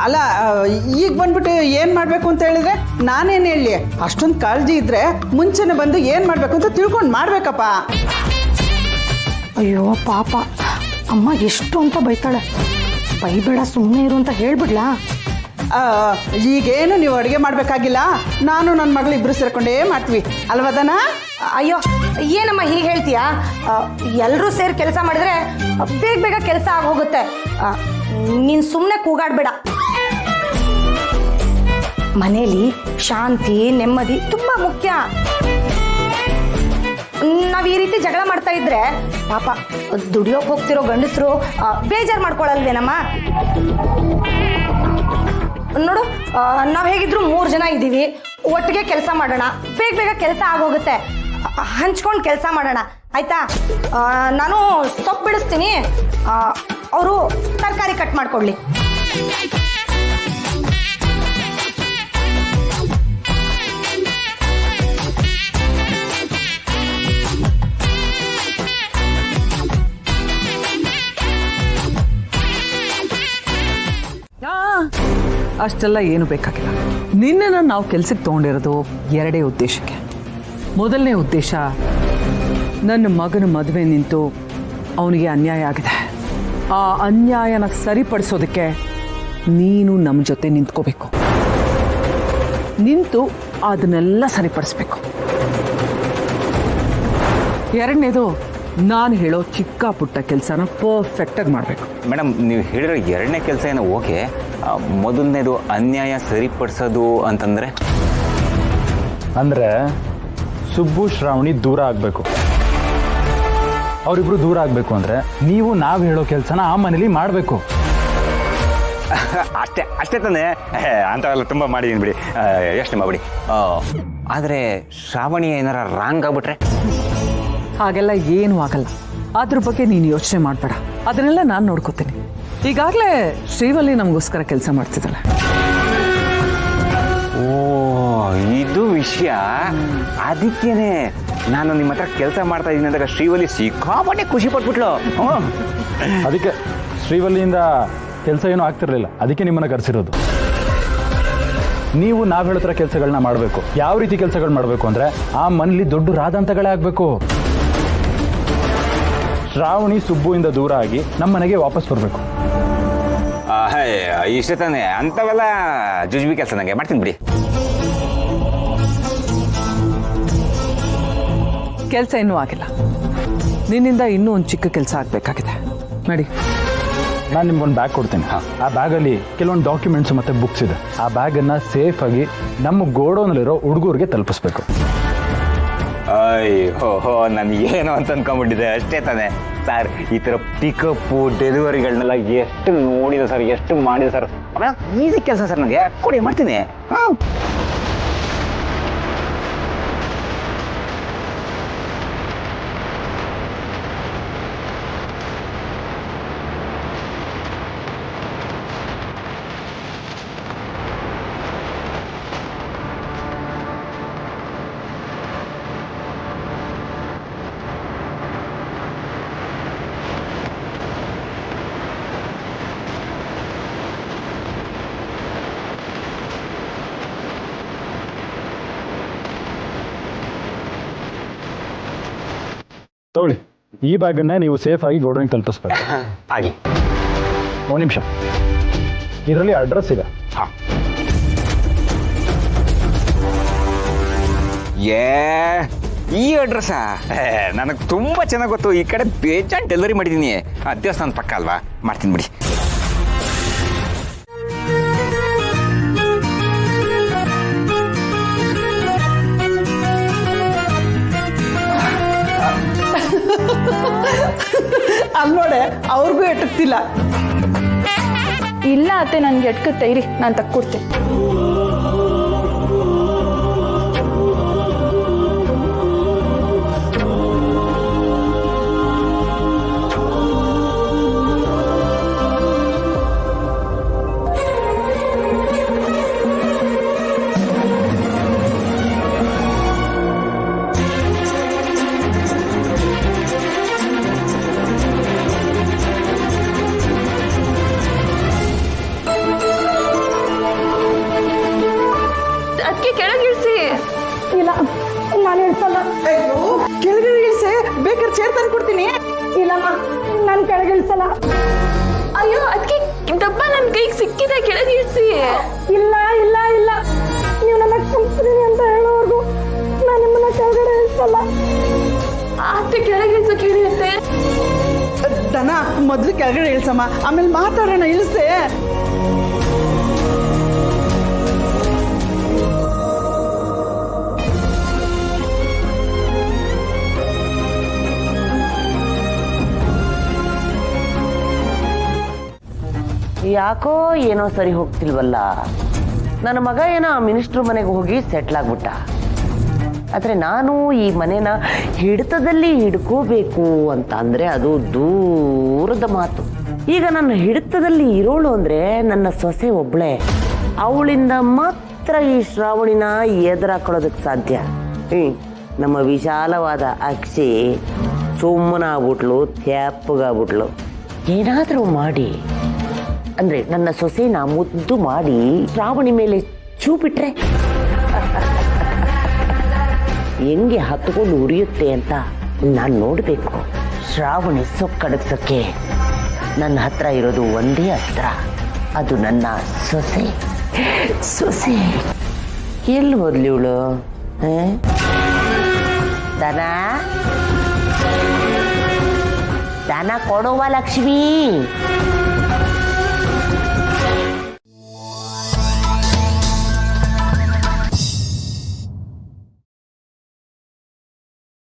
ಅಲ್ಲ ಈಗ ಬಂದ್ಬಿಟ್ಟು ಏನು ಮಾಡಬೇಕು ಅಂತ ಹೇಳಿದ್ರೆ ನಾನೇನು ಹೇಳಿ, ಅಷ್ಟೊಂದು ಕಾಳಜಿ ಇದ್ರೆ ಮುಂಚೆನೆ ಬಂದು ಏನು ಮಾಡಬೇಕು ಅಂತ ತಿಳ್ಕೊಂಡು ಮಾಡಬೇಕಪ್ಪ. ಅಯ್ಯೋ ಪಾಪ, ಅಮ್ಮ ಎಷ್ಟು ಅಂತ ಬೈತಾಳೆ. ಬೈಬೇಡ, ಸುಮ್ಮನೆ ಇರು ಅಂತ ಹೇಳ್ಬಿಡ್ಲಾ? ಈಗೇನು ನೀವು ಅಡುಗೆ ಮಾಡಬೇಕಾಗಿಲ್ಲ, ನಾನು ನನ್ನ ಮಗಳು ಇಬ್ಬರು ಸೇರ್ಕೊಂಡೇ ಮಾಡ್ತೀವಿ ಅಲ್ವದನ? ಅಯ್ಯೋ ಏನಮ್ಮ ಹೀಗೆ ಹೇಳ್ತೀಯಾ? ಎಲ್ಲರೂ ಸೇರಿ ಕೆಲಸ ಮಾಡಿದ್ರೆ ಬೇಗ ಬೇಗ ಕೆಲಸ ಆಗೋಗುತ್ತೆ. ನೀನು ಸುಮ್ಮನೆ ಕೂಗಾಡ್ಬೇಡ. ಮನೇಲಿ ಶಾಂತಿ ನೆಮ್ಮದಿ ತುಂಬಾ ಮುಖ್ಯ. ನಾವ್ ಈ ರೀತಿ ಜಗಳ ಮಾಡ್ತಾ ಇದ್ರೆ ಪಾಪ ದುಡಿಯೋಕ್ ಹೋಗ್ತಿರೋ ಗಂಡಸರು ಬೇಜಾರು ಮಾಡ್ಕೊಳಲ್ವೇನಮ್ಮ? ನೋಡು, ನಾವ್ ಹೇಗಿದ್ರು 3 ಜನ ಇದ್ದೀವಿ, ಒಟ್ಟಿಗೆ ಕೆಲಸ ಮಾಡೋಣ, ಬೇಗ ಬೇಗ ಕೆಲಸ ಆಗೋಗುತ್ತೆ. ಹಂಚ್ಕೊಂಡು ಕೆಲಸ ಮಾಡೋಣ ಆಯ್ತಾ? ನಾನು ಸೊಪ್ಪು ಬಿಡಿಸ್ತೀನಿ, ಅವರು ತರಕಾರಿ ಕಟ್ ಮಾಡ್ಕೊಳ್ಳಿ. ಅಷ್ಟೆಲ್ಲ ಏನು ಬೇಕಾಗಿಲ್ಲ. ನಿನ್ನೆನ ನಾವು ಕೆಲ್ಸಕ್ಕೆ ತೊಗೊಂಡಿರೋದು 2 ಉದ್ದೇಶಕ್ಕೆ. ಮೊದಲನೇ ಉದ್ದೇಶ, ನನ್ನ ಮಗನ ಮದುವೆ ನಿಂತು ಅವನಿಗೆ ಅನ್ಯಾಯ ಆಗಿದೆ. ಆ ಅನ್ಯಾಯನ ಸರಿಪಡಿಸೋದಕ್ಕೆ ನೀನು ನಮ್ಮ ಜೊತೆ ನಿಂತ್ಕೋಬೇಕು, ನಿಂತು ಅದನ್ನೆಲ್ಲ ಸರಿಪಡಿಸ್ಬೇಕು. ಎರಡನೇದು, ನಾನು ಹೇಳೋ ಚಿಕ್ಕ ಪುಟ್ಟ ಕೆಲಸನ ಪರ್ಫೆಕ್ಟಾಗಿ ಮಾಡಬೇಕು. ಮೇಡಮ್, ನೀವು ಹೇಳಿರೋ 2ನೇ ಕೆಲಸ ಏನೋ ಓಕೆ, ಮೊದಲನೇದು ಅನ್ಯಾಯ ಸರಿಪಡಿಸೋದು ಅಂತಂದರೆ ಸುಬ್ಬು ಶ್ರಾವಣಿ ದೂರ ಆಗಬೇಕು. ಅವರಿಬ್ರು ದೂರ ಆಗಬೇಕು ಅಂದರೆ ನಾವು ಹೇಳೋ ಕೆಲಸನ ಆ ಮನೇಲಿ ಮಾಡಬೇಕು. ಅಷ್ಟೇ ತಾನೇ? ಅಂಥವೆಲ್ಲ ತುಂಬ ಮಾಡಿದ್ದೀನಿ ಬಿಡಿ, ಯೋಚನೆ ಮಾಡಿಬಿಡಿ. ಆದರೆ ಶ್ರಾವಣಿ ಏನಾರ ರಾಂಗ್ ಆಗ್ಬಿಟ್ರೆ? ಹಾಗೆಲ್ಲ ಏನೂ ಆಗಲ್ಲ. ಅದ್ರ ಬಗ್ಗೆ ನೀನು ಯೋಚನೆ ಮಾಡಬೇಡ, ಅದನ್ನೆಲ್ಲ ನಾನು ನೋಡ್ಕೋತೀನಿ. ಈಗಾಗಲೇ ಶ್ರೀವಲ್ಲಿ ನಮಗೋಸ್ಕರ ಕೆಲಸ ಮಾಡ್ತಿದ್ದಾಳೆ. ಓ, ಇದು ವಿಷಯ. ಅದಕ್ಕೇನೆ ನಾನು ನಿಮ್ಮ ಹತ್ರ ಕೆಲಸ ಮಾಡ್ತಾ ಇದ್ದೀನಿ ಅಂದಾಗ ಶ್ರೀವಲ್ಲಿ ಸಿಕ್ಕಾಪಟ್ಟೆ ಖುಷಿ ಪಟ್ಬಿಟ್ಲು. ಅದಕ್ಕೆ ಶ್ರೀವಲ್ಲಿಯಿಂದ ಕೆಲಸ ಏನೂ ಆಗ್ತಿರ್ಲಿಲ್ಲ, ಅದಕ್ಕೆ ನಿಮ್ಮನ್ನು ಕರೆಸಿರೋದು. ನೀವು ಹೇಳೋ ಥರ ಕೆಲಸಗಳನ್ನ ಮಾಡಬೇಕು. ಯಾವ ರೀತಿ ಕೆಲಸಗಳು ಮಾಡಬೇಕು ಅಂದರೆ ಆ ಮನೇಲಿ ದೊಡ್ಡ ರಾದಂತಗಳೇ ಆಗಬೇಕು. ಶ್ರಾವಣಿ ಸುಬ್ಬುವಿಂದ ದೂರ ಆಗಿ ನಮ್ಮ ಮನೆಗೆ ವಾಪಸ್ ಬರಬೇಕು. ಇಷ್ಟೇ ತಾನೇ? ಅಂಥವೆಲ್ಲ ಜುಜ್ಬಿ ಕೆಲಸ ನನಗೆ ಮಾಡ್ತೀನಿ ಬಿಡಿ. ಕೆಲಸ ಇನ್ನೂ ಆಗಿಲ್ಲ, ನಿನ್ನಿಂದ ಇನ್ನೂ ಒಂದು ಚಿಕ್ಕ ಕೆಲಸ ಆಗಬೇಕಾಗಿದೆ. ನೋಡಿ, ನಾನು ನಿಮ್ಗೊಂದು ಬ್ಯಾಗ್ ಕೊಡ್ತೀನಿ. ಆ ಬ್ಯಾಗಲ್ಲಿ ಕೆಲವೊಂದು ಡಾಕ್ಯುಮೆಂಟ್ಸ್ ಮತ್ತು ಬುಕ್ಸ್ ಇದೆ. ಆ ಬ್ಯಾಗನ್ನು ಸೇಫಾಗಿ ನಮ್ಮ ಗೋಡೌನಲ್ಲಿರೋ ಹುಡುಗರಿಗೆ ತಲುಪಿಸ್ಬೇಕು. ಹೋ, ನನಗೇನು ಅಂತ ಅನ್ಕೊಂಡ್ಬಿಟ್ಟಿದೆ. ಅಷ್ಟೇ ತಾನೇ ಸರ್? ಈ ಥರ ಪಿಕಪ್ಪು ಡೆಲಿವರಿಗಳನ್ನೆಲ್ಲ ಎಷ್ಟು ನೋಡಿದೆ ಸರ್, ಎಷ್ಟು ಮಾಡಿದೆ ಸರ್. ಆಮೇಲೆ ಈಸಿ ಕೆಲಸ ಸರ್, ನನಗೆ ಕೊಡಿ, ಮಾಡ್ತೀನಿ. ಹಾಂ, ತಗೊಳ್ಳಿ, ಈ ಬ್ಯಾಗನ್ನೇ ನೀವು ಸೇಫಾಗಿ ಗೋಡೌನಿಗೆ ತಲುಪಿಸ್ಬೇಕು. ಹಾಗೆ 1 ನಿಮಿಷ, ಇದರಲ್ಲಿ ಅಡ್ರೆಸ್ ಇದೆ. ಹಾಂ, ಈ ಅಡ್ರೆಸ್ಸಾ? ನನಗೆ ತುಂಬ ಚೆನ್ನಾಗಿ ಗೊತ್ತು. ಈ ಕಡೆ ಬೇಜಾನ್ ಡೆಲಿವರಿ ಮಾಡಿದ್ದೀನಿ. ದೇವಸ್ಥಾನ ಪಕ್ಕ ಅಲ್ವಾ? ಮಾಡ್ತೀನಿ ಬಿಡಿ. ಅಲ್ಲಿ ನೋಡೆ, ಅವ್ರಿಗೂ ಎಟಕ್ತಿಲ್ಲ. ಇಲ್ಲ ಅತ್ತೆ, ನನ್ಗೆ ಎಟ್ಕತ್ತೆ, ಇರಿ ನಾನು ತಕ್ಕೊಡ್ತೀನಿ. ನಾನು ಇಳಿಸಲ್ಲ. ಅಯ್ಯೋ ಕೆಳಗಡೆ ಇಳಿಸಿ, ಬೇಕಾದ್ರೆ ಚೇರ್ ತಂದು ಕೊಡ್ತೀನಿ. ಇಲ್ಲಮ್ಮ, ನಾನು ಕೆಳಗೆ ಇಳಿಸಲ್ಲ. ಅಯ್ಯೋ ಅದಕ್ಕೆ ಡಬ್ಬ ನನ್ನ ಕೈಗೆ ಸಿಕ್ಕಿದೆ, ಕೆಳಗೆ ಇಳಿಸಿ. ಇಲ್ಲ ಇಲ್ಲ ಇಲ್ಲ, ನೀವು ನನ್ನ ಕ್ಷಮಿಸ್ತೀನಿ ಅಂತ ಹೇಳೋವರೆಗೂ ನಾನು ನಿಮ್ಮನ್ನ ಕೆಳಗಡೆ ಇಳಿಸಲ್ಲ. ಅತ್ತೆ ಕೆಳಗೆ ಇಳಿಸೋಕೆ ಹಿಡಿಯುತ್ತೆ. ದನ ಮೊದ್ಲು ಕೆಳಗಡೆ ಇಳಿಸಮ್ಮ, ಆಮೇಲೆ ಮಾತಾಡೋಣ. ಇಳಿಸೆ. ಯಾಕೋ ಏನೋ ಸರಿ ಹೋಗ್ತಿಲ್ವಲ್ಲ. ನನ್ನ ಮಗ ಏನೋ ಮಿನಿಸ್ಟ್ರ್ ಮನೆಗೆ ಹೋಗಿ ಸೆಟ್ಲ್ ಆಗ್ಬಿಟ್ಟ. ಆದರೆ ನಾನು ಈ ಮನೇನ ಹಿಡಿತದಲ್ಲಿ ಹಿಡ್ಕೋಬೇಕು ಅಂತ ಅಂದರೆ ಅದು ದೂರದ ಮಾತು. ಈಗ ನನ್ನ ಹಿಡಿತದಲ್ಲಿ ಇರೋಳು ಅಂದರೆ ನನ್ನ ಸೊಸೆ ಒಬ್ಳೆ. ಅವಳಿಂದ ಮಾತ್ರ ಈ ಶ್ರಾವಣಿನ ಎದುರಾಕೊಳ್ಳೋದಕ್ಕೆ ಸಾಧ್ಯ. ನಮ್ಮ ವಿಶಾಲವಾದ ಅಕ್ಷಿ ಸುಮ್ಮನಾಗ್ಬಿಟ್ಲು, ತ್ಯಾಪ್ಪಗಾಗ್ಬಿಟ್ಲು. ಏನಾದರೂ ಮಾಡಿ ಅಂದರೆ ನನ್ನ ಸೊಸೆನ ಮುದ್ದು ಮಾಡಿ ಶ್ರಾವಣಿ ಮೇಲೆ ಚೂ ಬಿಟ್ರೆ ಹೆಂಗೆ ಹತ್ಕೊಂಡು ಉರಿಯುತ್ತೆ ಅಂತ ನಾನು ನೋಡಬೇಕು. ಶ್ರಾವಣಿ ಸೊಕ್ಕಡಗ್ಸೋಕ್ಕೆ ನನ್ನ ಹತ್ರ ಇರೋದು ಒಂದೇ ಅಸ್ತ್ರ, ಅದು ನನ್ನ ಸೊಸೆ. ಸೊಸೆ ಎಲ್ಲಿ ಹೋದ್ಲಿ ಇವಳು? ದನ ದನ ಕೊಡುವ ಲಕ್ಷ್ಮೀ.